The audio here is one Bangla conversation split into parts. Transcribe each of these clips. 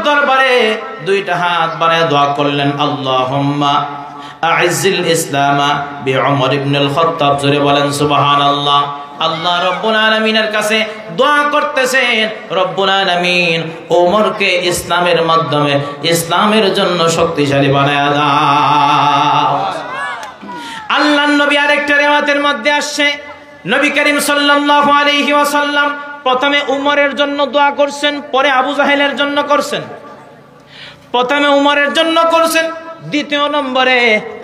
দরবারে দুইটা হাত বাড়ায় দোয়া করলেন, আল্লাহুম্মা আইজ্জিল ইসলামা বিউমর ইবনুল খাত্তাব। জোরে বলেন সুবহানাল্লাহ। আল্লাহ রব্বুল আলামিনের কাছে দোয়া করতেছেন, রব্বুল আলামিন ওমরকে ইসলামের মাধ্যমে ইসলামের জন্য শক্তিশালী বানায়া দাও। আল্লাহর নবী আরেকটা riwayতের মধ্যে আসছে, নবী করিম সাল্লাল্লাহু আলাইহি ওয়াসাল্লাম প্রথমে উমরের জন্য দোয়া করছেন, পরে আবু জাহেলের জন্য করছেন। প্রথমে উমরের জন্য করছেন, দ্বিতীয় নম্বরে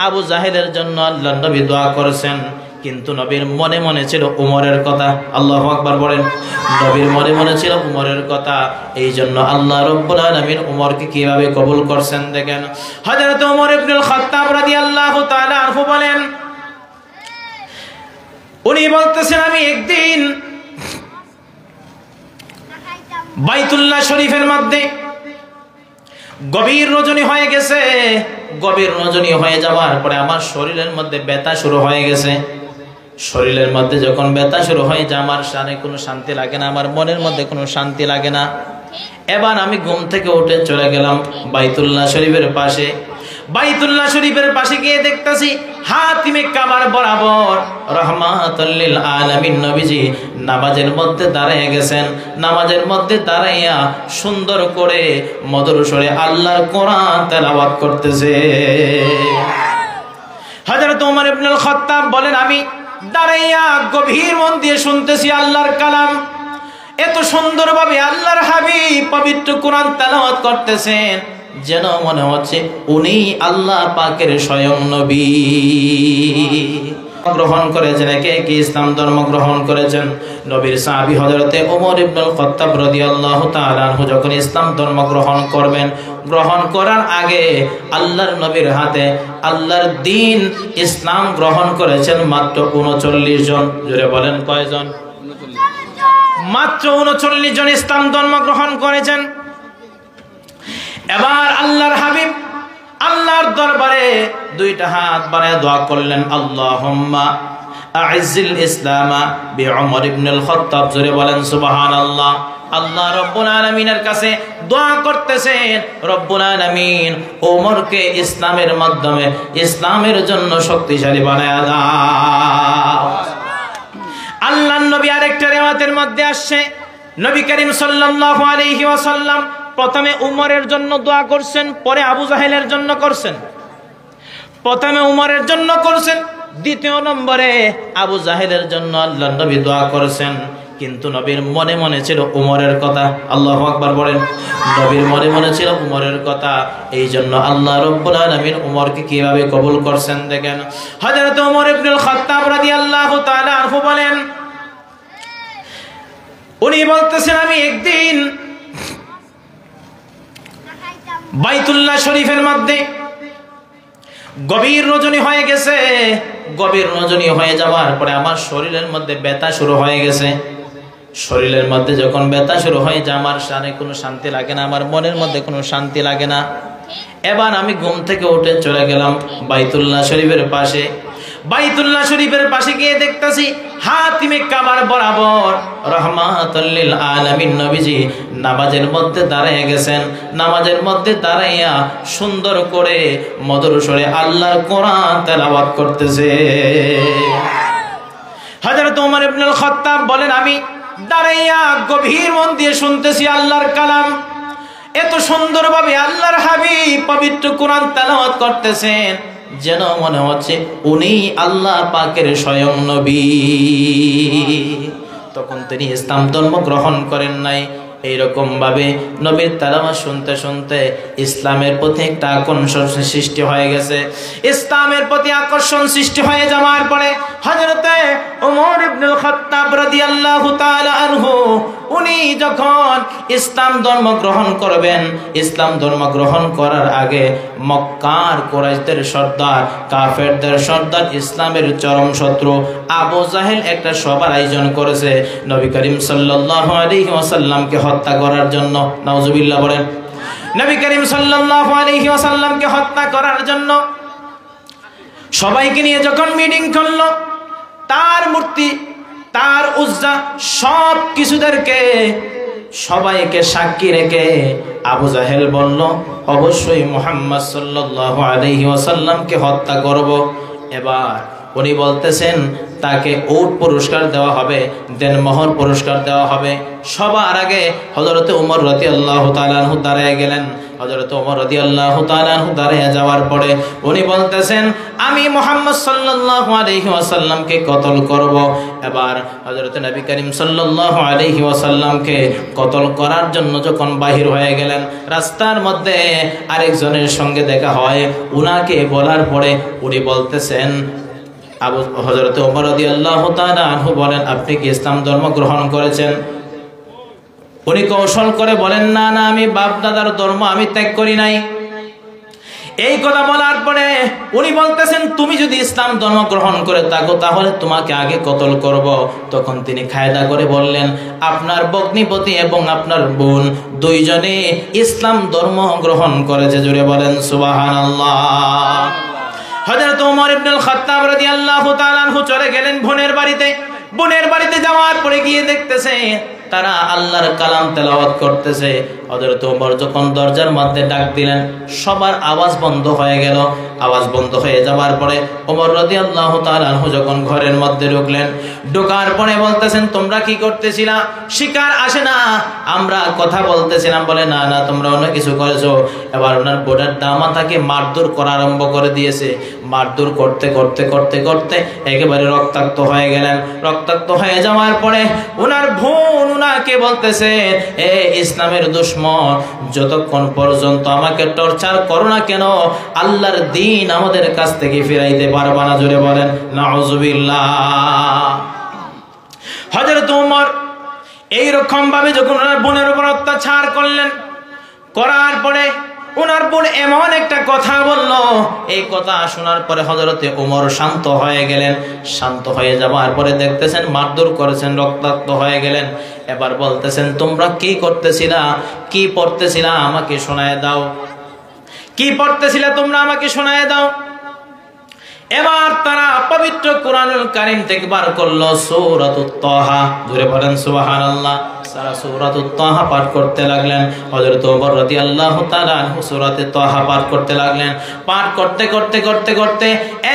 আবু জাহেলের জন্য আল্লাহর নবী দোয়া করেছেন। কিন্তু নবীর মনে মনে ছিল উমরের কথা। আল্লাহু আকবার বলেন। নবীর মনে মনে ছিল উমরের কথা, এই জন্য আল্লাহ রাব্বুল আলামিন উমরকে কিভাবে কবুল করছেন দেখেন। হযরত উমর ইবনুল খাত্তাব রাদিয়াল্লাহু তাআলা আনহু বলেন, উনি বলতেছেন, আমি একদিন বাইতুল্লাহ শরীফের মধ্যে গভীর রজনী হয়ে গেছে। গভীর রজনী হয়ে যাওয়ার পরে আমার শরীরের মধ্যে ব্যথা শুরু হয়ে গেছে। শরীরের মধ্যে যখন ব্যথা শুরু হয়ে যায়, আমার শানে কোনো শান্তি লাগে না, আমার মনের মধ্যে কোনো শান্তি লাগে না। এবার আমি ঘুম থেকে উঠে চলে গেলাম বাইতুল্লাহ শরীফের পাশে। বাইতুল্লাহ শরীফের পাশে গিয়ে দেখতেছি হাতিমে কাবার বরাবর রাহমাতুল লিল আলামিন নবীজি নামাজের মধ্যে দাঁড়িয়ে গেছেন। নামাজের মধ্যে দাঁড়াইয়া সুন্দর করে মধুর সুরে আল্লাহর কোরআন তেলাওয়াত করতেছে। হযরত ওমর ইবনুল খাত্তাব বলেন, আমি দাঁড়াইয়া গভীর মন দিয়ে শুনতেছি আল্লাহর কালাম। এত সুন্দরভাবে আল্লাহর হাবিব পবিত্র কোরআন তেলাওয়াত করতেছেন, যেন মনে হচ্ছে উনি আল্লাহ পাকের স্বয়ং নবী। গ্রহণ করেছেন, একে একে ইসলাম ধর্ম গ্রহণ করেছেন নবীর সাহাবী হযরতে ওমর ইবনুল খাত্তাব রাদিয়াল্লাহু তাআলা আনহু। যখন ইসলাম ধর্ম গ্রহণ করবেন, গ্রহণ করার আগে আল্লাহর নবীর হাতে আল্লাহর দ্বীন ইসলাম গ্রহণ করেছেন মাত্র 39 জন। জোরে বলেন কয়জন? মাত্র 39 জন ইসলাম ধর্ম গ্রহণ করেছেন। এবার আল্লাহর হাবিব আল্লাহর দরবারে দুইটা হাত বাড়ায় দোয়া করলেন, আল্লাহুম্মা আইজ্জিল ইসলামা বিউমর ইবনুল খাত্তাব। জোরে বলেন সুবহানাল্লাহ। আল্লাহ রব্বুল আলামিনের কাছে দোয়া করতেছেন, রব্বুল আলামিন ওমরকে ইসলামের মাধ্যমে ইসলামের জন্য শক্তিশালী বানায়া দাও। আল্লাহর নবী আরেকটা riwayতের মধ্যে আসছে, নবী করিম সাল্লাল্লাহু আলাইহি ওয়াসাল্লাম প্রথমে উমরের জন্য দোয়া করছেন, পরে আবু জাহেলের জন্য করছেন। প্রথমে উমরের জন্য করছেন, দ্বিতীয় নম্বরে আবু জাহেলের জন্য আল্লাহর নবী দোয়া করেছেন। কিন্তু নবীর মনে মনে ছিল উমরের কথা। আল্লাহু আকবার বলেন। নবীর মনে মনে ছিল উমরের কথা, এই জন্য আল্লাহ রাব্বুল আলামিন উমরকে কিভাবে কবুল করছেন দেখেন। হযরত ওমর ইবনুল খাত্তাব রাদিয়াল্লাহু তাআলা আনহু বলেন, উনি বলতেছেন, আমি একদিন বাইতুল্লাহ শরীফের মধ্যে গভীর রজনী হয়ে গেছে। গভীর রজনী হয়ে যাওয়ার পরে আমার শরীরের মধ্যে ব্যথা শুরু হয়ে গেছে। শরীরের মধ্যে যখন ব্যথা শুরু হয়ে যায়, আমার শানে কোনো শান্তি লাগে না, আমার মনের মধ্যে কোনো শান্তি লাগে না। এবার আমি ঘুম থেকে উঠে চলে গেলাম বাইতুল্লাহ শরীফের পাশে। বাইতুল্লাহ শরীফের পাশে গিয়ে দেখতেছি হাতিমে কাবার বরাবর রাহমাতুল লিল আলামিন নবীজি নামাজের মধ্যে দাঁড়িয়ে গেছেন। নামাজের মধ্যে দাঁড়াইয়া সুন্দর করে মধুর সুরে আল্লাহর কোরআন তেলাওয়াত করতেছে। হযরত ওমর ইবনুল খাত্তাব বলেন, আমি দাঁড়াইয়া গভীর মন দিয়ে শুনতেছি আল্লাহর কালাম। এত সুন্দরভাবে আল্লাহর হাবিব পবিত্র কোরআন তেলাওয়াত করতেছেন, যেন মনে হচ্ছে উনি আল্লাহ পাকের স্বয়ং নবী। তখন তিনি ইসলাম ধর্ম গ্রহণ করেন নাই। এইরকম ভাবে নবীর তেলাওয়াত শুনতে শুনতে ইসলামের প্রতি একটা আকর্ষণ সৃষ্টি হয়ে গেছে। ইসলামের প্রতি আকর্ষণ সৃষ্টি হয়ে যাওয়ার পরে হযরতে ওমর ইবনুল খাত্তাব রাদিয়াল্লাহু তাআলা আনহু উনি যখন ইসলাম ধর্ম গ্রহণ করবেন, ইসলাম ধর্ম গ্রহণ করার আগে মক্কার কুরাইশদের সর্দার, কাফেরদের সর্দার, ইসলামের চরম শত্রু আবু জাহেল একটা সভার আয়োজন করেছে নবী করিম সাল্লাল্লাহু আলাইহি ওয়াসাল্লামকে হত্যা করার জন্য। নাউজুবিল্লাহ বলেন। নবী করিম সাল্লাল্লাহু আলাইহি ওয়াসাল্লামকে হত্যা করার জন্য সবাইকে নিয়ে যখন মিটিং করলো, তার মূর্তি, তার উজ্জা সব কিছুদেরকে সবাইকে সাক্ষী রেখে আবু জাহেল বলল, অবশ্যই মুহাম্মদ সাল্লাল্লাহু আলাইহি ওয়াসাল্লামকে হত্যা করব। এবার উনি বলতেছেন তাকে উট পুরস্কার দেওয়া হবে, দেনমোহর পুরস্কার দেওয়া হবে। সবার আগে হযরত ওমর রাদিয়াল্লাহু তাআলা আনহু দাঁড়িয়ে গেলেন। হযরত ওমর রাদিয়াল্লাহু তাআলা আনহু দাঁড়িয়ে যাওয়ার পরে উনি বলতেছেন, আমি মুহাম্মদ সাল্লাল্লাহু আলাইহি ওয়াসাল্লামকে কতল করব। এবার হযরত নবী করিম সাল্লাল্লাহু আলাইহি ওয়াসাল্লামকে কতল করার জন্য যখন বাহির হয়ে গেলেন, রাস্তার মধ্যে আরেকজনের সঙ্গে দেখা হয়। উনাকে বলার পরে উনি বলতেছেন, হযরত ওমর রাদিয়াল্লাহু তাআলা আনহু বলেন, আপনি কি ইসলাম ধর্ম গ্রহণ করেছেন? উনি কৌশল করে বলেন, না না, আমি বাপ দাদার ধর্ম আমি ত্যাগ করি নাই। এই কথা বলার পরে উনি বলতেছেন, তুমি যদি ইসলাম ধর্ম গ্রহণ করে থাকো তাহলে তোমাকে আগে কতল করব। তখন তিনি কায়দা করে বললেন, আপনার ভগ্নিপতি এবং আপনার বোন দুইজনে ইসলাম ধর্ম গ্রহণ করেছে। জোরে বলেন সুবহানাল্লাহ। হযরত ওমর ইবনুল খাত্তাব রাদিয়াল্লাহু তাআলা আনহু চলে গেলেন বোনের বাড়িতে। বোনের বাড়িতে যাওয়ার পরে গিয়ে দেখতেছে তারা আল্লাহর কালাম তেলাওয়াত করতেছে। হযরত ওমর যখন দরজার মধ্যে ডাক দিলেন, সবার আওয়াজ বন্ধ হয়ে গেল। আওয়াজ বন্ধ হয়ে যাওয়ার পরে ওমর রাদিয়াল্লাহু তাআলা আনহু যখন ঘরের মধ্যে ঢুকলেন, ঢোকার পরে বলতেছেন, তোমরা কি করতেছিলা? শিকার আসে না, আমরা কথা বলতেছিলাম। বলে, না না, তোমরা অন্য কিছু করেছো। এবার ওনার বোনের দামাতাকে মারধর করা আরম্ভ করে দিয়েছে। মারধর করতে করতে করতে করতে একেবারে রক্তাক্ত হয়ে গেলেন। রক্তাক্ত হয়ে যাওয়ার পরে ওনার বোন উনাকে বলতেছে, এ ইসলামের দুশমন, যতক্ষণ পর্যন্ত আমাকে টর্চার করো না কেন, আল্লাহর দ্বীন আমাদের কাছ থেকে ফিরাইতে পারবা না। জোরে বলেন নাউযুবিল্লাহ। হযরত ওমর এইরকম ভাবে যখন ওনার বোনের উপর অত্যাচার করলেন, করার পরে ওনার বোন এমন একটা কথা বলল, এই কথা শোনার পরে হযরতে ওমর শান্ত হয়ে গেলেন। শান্ত হয়ে যাওয়ার পরে দেখতেছেন মারধর করেছেন, রক্তাক্ত হয়ে গেলেন। এবার বলতেছেন, তোমরা কি করতেছিলা, কি পড়তেছিলা, আমাকে শোনায় দাও। কি পড়তেছিলা তোমরা, আমাকে শোনায় দাও। এবার তারা পবিত্র কোরআনুল কারীম থেকে বার করলো সূরাতুত তাহা। জোরে বলেন সুবহানাল্লাহ। সারা সূরাতুত তাহা পাঠ করতে লাগলেন। হযরত ওমর রাদিয়াল্লাহু তাআলা আনহু সূরাতে তাহা পাঠ করতে লাগলেন। পাঠ করতে করতে করতে করতে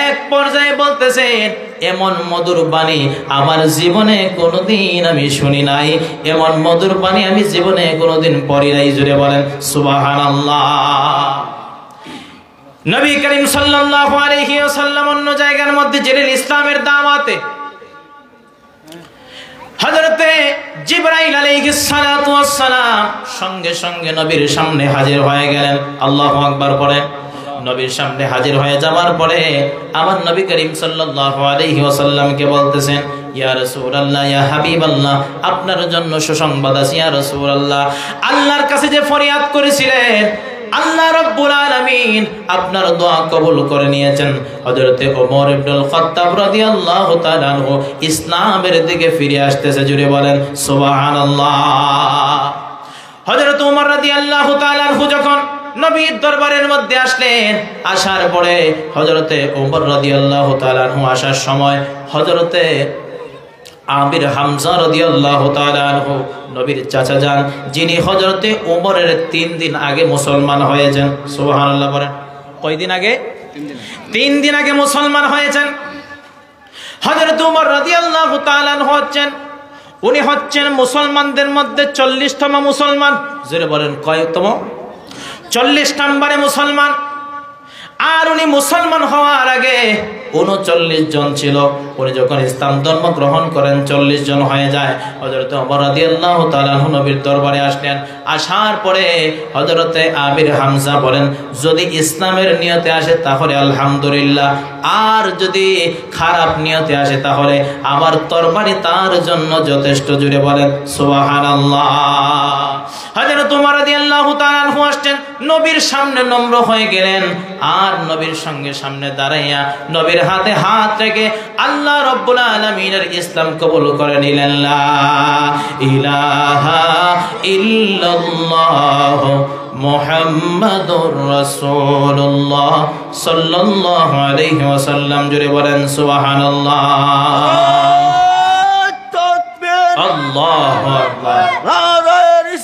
এক পর্যায়ে বলতেছেন, এমন মধুর বাণী আমার জীবনে কোনোদিন আমি শুনি নাই, এমন মধুর বাণী আমি জীবনে কোনোদিন পড়ি নাই। জোরে বলেন সুবহানাল্লাহ। নবী করিম সাল্লাল্লাহু আলাইহি ওয়াসাল্লাম অন্য জায়গার মধ্যে জেলেন ইসলামের দাওয়াতে। হযরতে জিবরাইল আলাইহিস সালাতু ওয়াস সালাম সঙ্গে সঙ্গে নবীর সামনে হাজির হয়ে গেলেন। আল্লাহু আকবার পড়েন। নবীর সামনে হাজির হয়ে যাওয়ার পরে আমার নবী করিম সাল্লাল্লাহু আলাইহি ওয়াসাল্লামকে বলতেছেন, ইয়া রাসূলুল্লাহ, ইয়া হাবিবাল্লাহ, আপনার জন্য সুসংবাদ আছে। ইয়া রাসূলুল্লাহ, আল্লাহর কাছে যে ফরিয়াদ করেছিলেন, আল্লাহ রাব্বুল আলামিন আপনার দোয়া কবুল করে নিয়েছেন। হযরতে ওমর ইবনুল খাত্তাব রাদিয়াল্লাহু তাআলা আনহু ইসলামের দিকে ফিরে আসতেছে। জুড়ে বলেন সুবহানাল্লাহ। হযরত ওমর রাদিয়াল্লাহু তাআলা আনহু যখন নবীর দরবারের মধ্যে আসলেন, আসার পরে হযরতে ওমর রাদিয়াল্লাহু তাআলা আনহু আসার সময় হযরতে আমির হামজা রাদিয়াল্লাহু তাআলা আনহু নবীর চাচা যান, যিনি হযরতে ওমরের 3 দিন আগে মুসলমান হয়েছেন। সুবহানাল্লাহ বলেন। কয়দিন আগে? 3 দিন আগে মুসলমান হয়েছেন। হযরত ওমর রাদিয়াল্লাহু তাআলা আনহু উনি হচ্ছেন মুসলমানদের মধ্যে 40তম মুসলমান। জোরে বলেন কয়তম? 40 নম্বরে মুসলমান। আর উনি মুসলমান হওয়ার আগে 39 জন ছিল। উনি যখন ইসলাম ধর্ম গ্রহণ করেন 40 জন হয়ে যায়। হযরত ওমর রাদিয়াল্লাহু তাআলা আনহু নবীর দরবারে আসলেন। আসার পরে হযরতে আমির হামজা বলেন, যদি ইসলামের নিয়তে আসে তাহলে আলহামদুলিল্লাহ, আর যদি খারাপ নিয়তে আসে তাহলে আমার তরবারি তার জন্য যথেষ্ট। জুড়ে বলেন সুবহানাল্লাহ। হযরত ওমর রাদিয়াল্লাহু তাআলা আনহু আসছেন, নবীর সামনে নম্র হয়ে গেলেন। আর নবীর সঙ্গে সামনে দাঁড়াইয়া নবীর হাতে হাত রেখে আল্লাহ রাব্বুল আলামিনের ইসলাম কবুল করে নিলেন। লা ইলাহা ইল্লাল্লাহ মুহাম্মাদুর রাসূলুল্লাহ সাল্লাল্লাহু আলাইহি ওয়াসাল্লাম। জুড়ে বলেন সুবহানাল্লাহ। তাকবীর। আল্লাহু আকবার। নারায়ে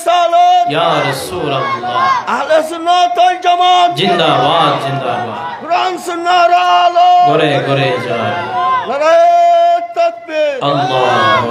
ইয়া রাসূলুল্লাহ আহলে সুন্নাত ওয়াল জামাত জিন্দাবাদ জিন্দাবাদ কোরআন সুন্নাহর আলো ঘরে ঘরে যায় নারে তাকবীর আল্লাহু